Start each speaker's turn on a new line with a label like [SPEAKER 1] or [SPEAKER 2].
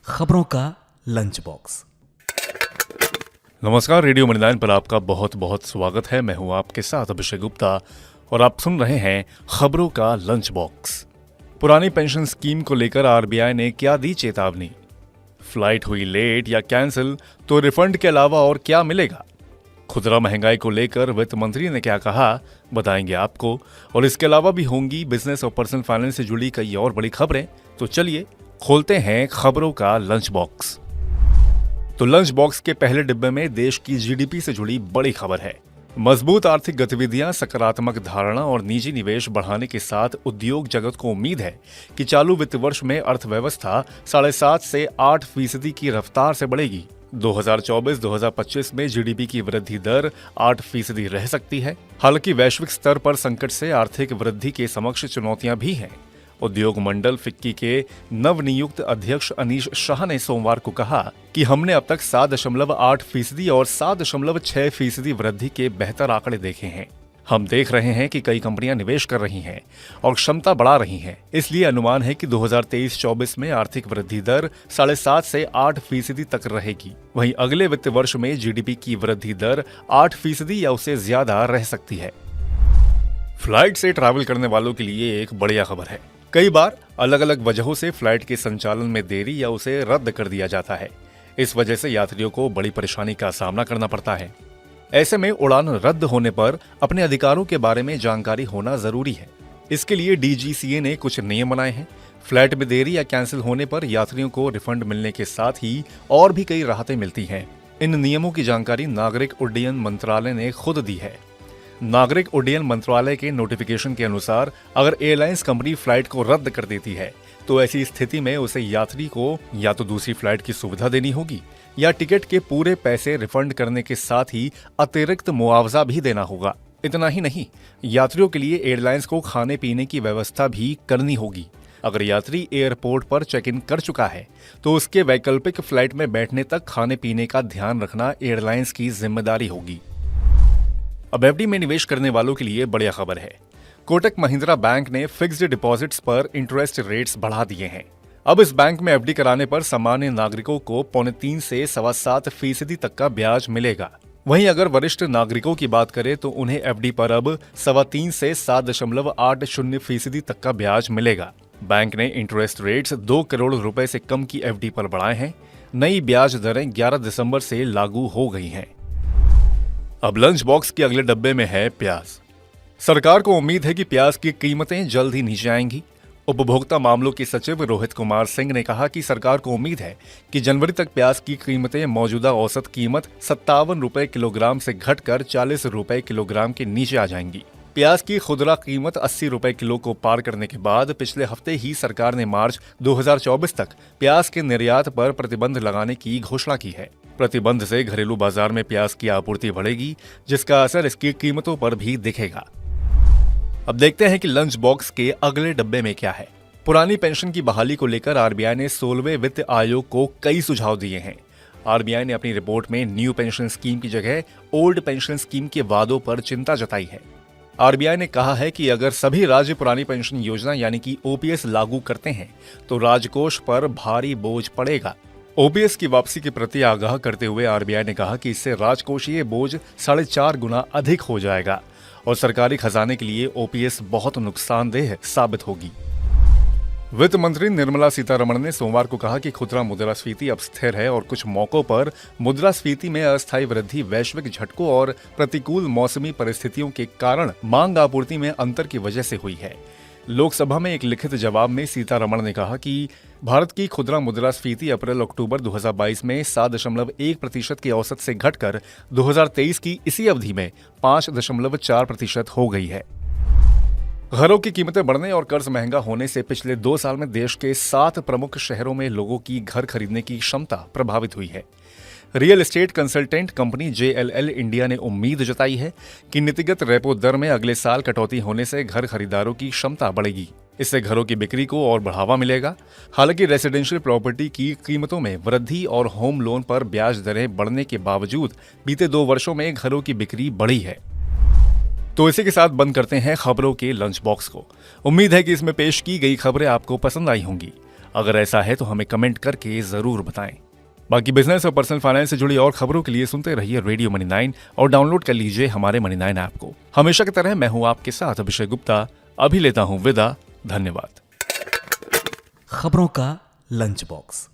[SPEAKER 1] खबरों का lunch box.
[SPEAKER 2] नमस्कार, रेडियो मणिनाइन पर आपका बहुत बहुत स्वागत है। मैं हूं आपके साथ अभिषेक गुप्ता और आप सुन रहे हैं खबरों का लंच बॉक्स। पुरानी पेंशन स्कीम को लेकर आरबीआई ने क्या दी चेतावनी? फ्लाइट हुई लेट या कैंसिल तो रिफंड के अलावा और क्या मिलेगा? खुदरा महंगाई को लेकर वित्त मंत्री ने क्या कहा, बताएंगे आपको। और इसके अलावा भी होंगी बिजनेस और पर्सनल फाइनेंस से जुड़ी कई और बड़ी खबरें। तो चलिए खोलते हैं खबरों का लंच बॉक्स। तो लंच बॉक्स के पहले डिब्बे में देश की जीडीपी से जुड़ी बड़ी खबर है। मजबूत आर्थिक गतिविधियां, सकारात्मक धारणा और निजी निवेश बढ़ाने के साथ उद्योग जगत को उम्मीद है कि चालू वित्त वर्ष में अर्थव्यवस्था 7.5 से 8% की रफ्तार से बढ़ेगी। 2024-2025 में जीडीपी की वृद्धि दर 8% रह सकती है। हालांकि वैश्विक स्तर पर संकट से आर्थिक वृद्धि के समक्ष चुनौतियां भी हैं। उद्योग मंडल फिक्की के नवनियुक्त अध्यक्ष अनीश शाह ने सोमवार को कहा कि हमने अब तक 7.8% और 7.6% वृद्धि के बेहतर आंकड़े देखे हैं। हम देख रहे हैं कि कई कंपनियां निवेश कर रही हैं और क्षमता बढ़ा रही हैं। इसलिए अनुमान है कि 2023-24 में आर्थिक वृद्धि दर 7.5 से 8% तक रहेगी। वहीं अगले वित्त वर्ष में जीडीपी की वृद्धि दर 8% या उससे ज्यादा रह सकती है। फ्लाइट से ट्रैवल करने वालों के लिए एक बढ़िया खबर है। कई बार अलग अलग वजहों से फ्लाइट के संचालन में देरी या उसे रद्द कर दिया जाता है। इस वजह से यात्रियों को बड़ी परेशानी का सामना करना पड़ता है। ऐसे में उड़ान रद्द होने पर अपने अधिकारों के बारे में जानकारी होना जरूरी है। इसके लिए डीजीसीए ने कुछ नियम बनाए हैं। फ्लाइट में देरी या कैंसिल होने पर यात्रियों को रिफंड मिलने के साथ ही और भी कई राहतें मिलती हैं। इन नियमों की जानकारी नागरिक उड्डयन मंत्रालय ने खुद दी है। नागरिक उड्डयन मंत्रालय के नोटिफिकेशन के अनुसार अगर एयरलाइंस कंपनी फ्लाइट को रद्द कर देती है तो ऐसी स्थिति में उसे यात्री को या तो दूसरी फ्लाइट की सुविधा देनी होगी या टिकट के पूरे पैसे रिफंड करने के साथ ही अतिरिक्त मुआवजा भी देना होगा। इतना ही नहीं, यात्रियों के लिए एयरलाइंस को खाने पीने की व्यवस्था भी करनी होगी। अगर यात्री एयरपोर्ट पर चेक इन कर चुका है तो उसके वैकल्पिक फ्लाइट में बैठने तक खाने पीने का ध्यान रखना एयरलाइंस की जिम्मेदारी होगी। अब एफडी में निवेश करने वालों के लिए बढ़िया खबर है। कोटक महिंद्रा बैंक ने फिक्स्ड डिपॉजिट्स पर इंटरेस्ट रेट्स बढ़ा दिए हैं। अब इस बैंक में एफडी कराने पर सामान्य नागरिकों को 3.25 से 7.25% तक का ब्याज मिलेगा। वहीं अगर वरिष्ठ नागरिकों की बात करें तो उन्हें एफडी पर अब 3.25 से 7.80% तक का ब्याज मिलेगा। बैंक ने इंटरेस्ट रेट्स 2 करोड़ रुपए से कम की एफडी पर बढ़ाए हैं। नई ब्याज दरें 11 दिसंबर से लागू हो गई हैं। अब लंच बॉक्स के अगले डब्बे में है प्याज। सरकार को उम्मीद है कि प्याज की कीमतें जल्द ही नीचे आएंगी। उपभोक्ता मामलों के सचिव रोहित कुमार सिंह ने कहा कि सरकार को उम्मीद है कि जनवरी तक प्याज की कीमतें मौजूदा औसत कीमत 57 रुपए किलोग्राम से घटकर 40 रुपए किलोग्राम के नीचे आ जाएंगी। प्याज की खुदरा कीमत 80 रुपए किलो को पार करने के बाद पिछले हफ्ते ही सरकार ने मार्च 2024 तक प्याज के निर्यात पर प्रतिबंध लगाने की घोषणा की है। प्रतिबंध से घरेलू बाजार में प्याज की आपूर्ति बढ़ेगी, जिसका असर इसकी कीमतों पर भी दिखेगा। अब देखते हैं कि लंच बॉक्स के अगले डब्बे में क्या है। पुरानी पेंशन की बहाली को लेकर आरबीआई ने 16वें वित्त आयोग को कई सुझाव दिए हैं। आरबीआई ने अपनी रिपोर्ट में न्यू पेंशन स्कीम की जगह ओल्ड पेंशन स्कीम के वादों पर चिंता जताई है। आरबीआई ने कहा है कि अगर सभी राज्य पुरानी पेंशन योजना यानी कि ओपीएस लागू करते हैं तो राजकोष पर भारी बोझ पड़ेगा। ओपीएस की वापसी के प्रति आगाह करते हुए आरबीआई ने कहा कि इससे राजकोषीय बोझ 4.5 गुना अधिक हो जाएगा और सरकारी खजाने के लिए ओपीएस बहुत नुकसानदेह साबित होगी। वित्त मंत्री निर्मला सीतारमण ने सोमवार को कहा कि खुदरा मुद्रास्फीति अब स्थिर है और कुछ मौकों पर मुद्रास्फीति में अस्थायी वृद्धि वैश्विक झटकों और प्रतिकूल मौसमी परिस्थितियों के कारण मांग आपूर्ति में अंतर की वजह से हुई है। लोकसभा में एक लिखित जवाब में सीतारमण ने कहा कि भारत की खुदरा मुद्रास्फीति अप्रैल-अक्टूबर 2022 में 7.1% के औसत से घटकर 2023 की इसी अवधि में 5.4% हो गई है। घरों की कीमतें बढ़ने और कर्ज महंगा होने से पिछले 2 साल में देश के 7 प्रमुख शहरों में लोगों की घर खरीदने की क्षमता प्रभावित हुई है। Real estate consultant company JLL India ने उम्मीद जताई है कि नीतिगत रेपो दर में अगले साल कटौती होने से घर खरीदारों की क्षमता बढ़ेगी। इससे घरों की बिक्री को और बढ़ावा मिलेगा। हालांकि रेसिडेंशियल प्रॉपर्टी की कीमतों में वृद्धि और होम लोन पर ब्याज दरें बढ़ने के बावजूद बीते 2 वर्षों में घरों की बिक्री बढ़ी है। तो इसी के साथ बंद करते हैं खबरों के लंच बॉक्स को। उम्मीद है कि इसमें पेश की गई खबरें आपको पसंद आई होंगी। अगर ऐसा है तो हमें कमेंट करके जरूर बताएं। बाकी बिजनेस और पर्सनल फाइनेंस से जुड़ी और खबरों के लिए सुनते रहिए रेडियो मनी 9 और डाउनलोड कर लीजिए हमारे मनी 9 ऐप को। हमेशा की तरह मैं हूं आपके साथ अभिषेक गुप्ता। अभी लेता हूं विदा। धन्यवाद।
[SPEAKER 1] खबरों का लंच बॉक्स।